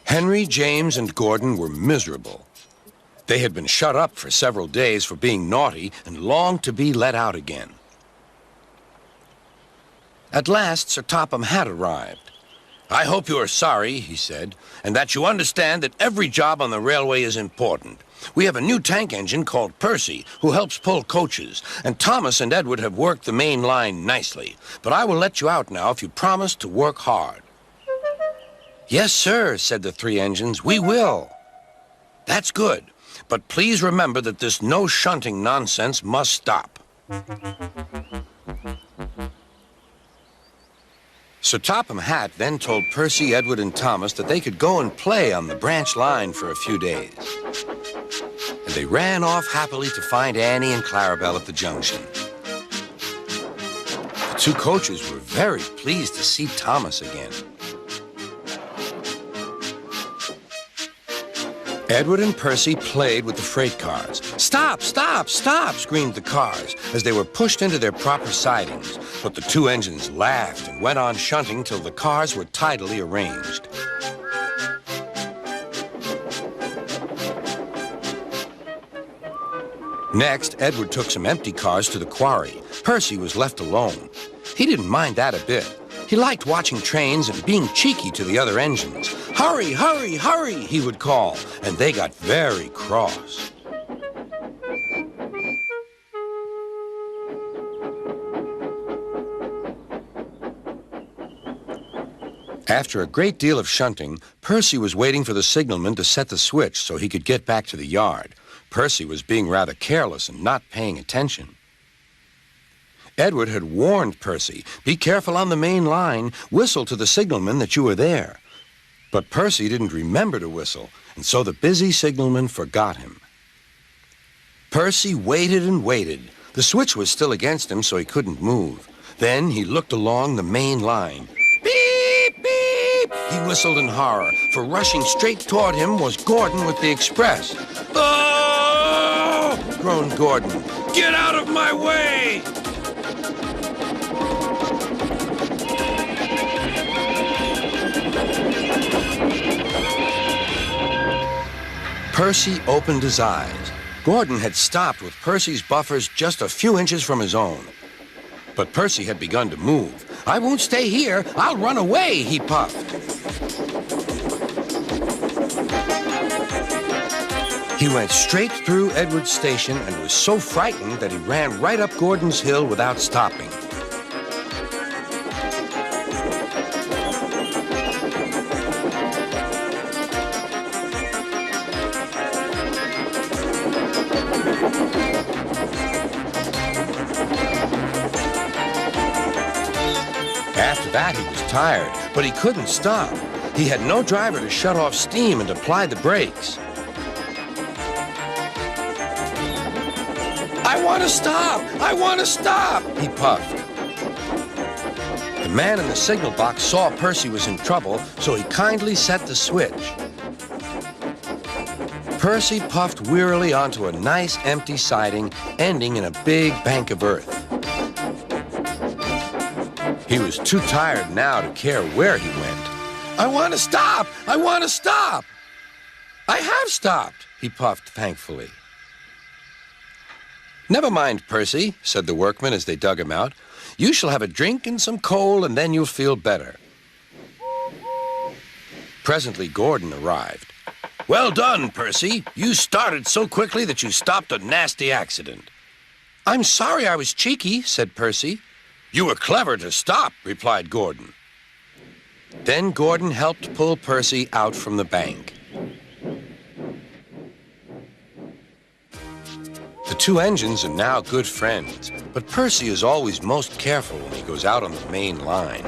Henry, James, and Gordon were miserable. They had been shut up for several days for being naughty and longed to be let out again. At last, Sir Topham Hatt arrived. "I hope you are sorry," he said, "and that you understand that every job on the railway is important. We have a new tank engine called Percy, who helps pull coaches, and Thomas and Edward have worked the main line nicely. But I will let you out now if you promise to work hard." "Yes, sir," said the three engines, "we will." "That's good, but please remember that this no shunting nonsense must stop." Sir Topham Hatt then told Percy, Edward, and Thomas that they could go and play on the branch line for a few days. And they ran off happily to find Annie and Clarabelle at the junction. The two coaches were very pleased to see Thomas again. Edward and Percy played with the freight cars. "Stop, stop, stop," screamed the cars as they were pushed into their proper sidings. But the two engines laughed and went on shunting till the cars were tidily arranged. Next, Edward took some empty cars to the quarry. Percy was left alone. He didn't mind that a bit. He liked watching trains and being cheeky to the other engines. "Hurry, hurry, hurry," he would call, and they got very cross. After a great deal of shunting, Percy was waiting for the signalman to set the switch so he could get back to the yard. Percy was being rather careless and not paying attention. Edward had warned Percy, "Be careful on the main line. Whistle to the signalman that you are there." But Percy didn't remember to whistle, and so the busy signalman forgot him. Percy waited and waited. The switch was still against him, so he couldn't move. Then he looked along the main line. "Beep, beep!" He whistled in horror, for rushing straight toward him was Gordon with the express. "Oh!" groaned Gordon. "Get out of my way!" Percy opened his eyes. Gordon had stopped with Percy's buffers just a few inches from his own. But Percy had begun to move. "I won't stay here. I'll run away," he puffed. He went straight through Edward's station and was so frightened that he ran right up Gordon's hill without stopping. After that, he was tired, but he couldn't stop. He had no driver to shut off steam and apply the brakes. "I want to stop! I want to stop!" he puffed. The man in the signal box saw Percy was in trouble, so he kindly set the switch. Percy puffed wearily onto a nice empty siding, ending in a big bank of earth. He was too tired now to care where he went. "I want to stop! I want to stop!" "I have stopped," he puffed thankfully. "Never mind, Percy," said the workmen as they dug him out. "You shall have a drink and some coal, and then you'll feel better." Presently, Gordon arrived. "Well done, Percy. You started so quickly that you stopped a nasty accident." "I'm sorry I was cheeky," said Percy. "You were clever to stop," replied Gordon. Then Gordon helped pull Percy out from the bank. The two engines are now good friends, but Percy is always most careful when he goes out on the main line.